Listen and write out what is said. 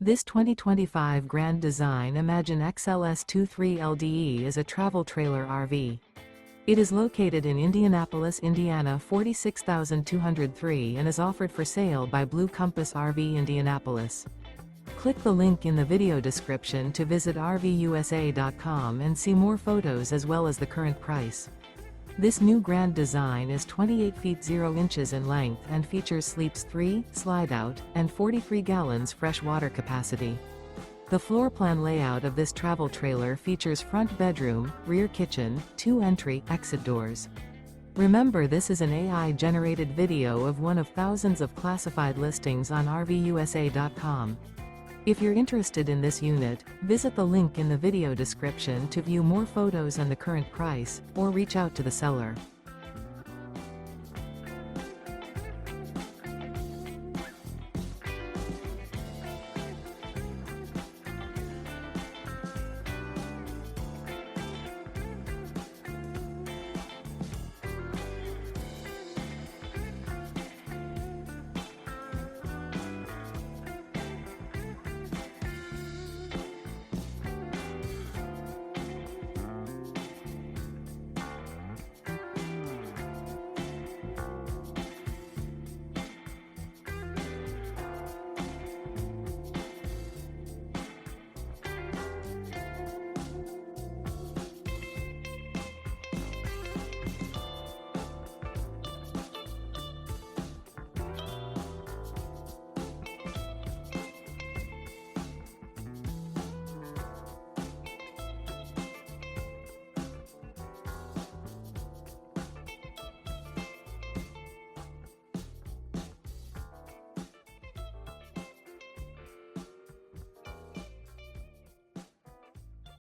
This 2025 Grand Design Imagine XLS 23 LDE is a travel trailer RV. It is located in Indianapolis, Indiana 46203 and is offered for sale by Blue Compass RV Indianapolis. Click the link in the video description to visit RVUSA.com and see more photos as well as the current price. This new Grand Design is 28 feet 0 inches in length and features sleeps 3, Slideout, and 43 gallons fresh water capacity. The floor plan layout of this travel trailer features front bedroom, rear kitchen, 2 entry/exit doors. Remember, this is an AI-generated video of one of thousands of classified listings on RVUSA.com. If you're interested in this unit, visit the link in the video description to view more photos and the current price, or reach out to the seller.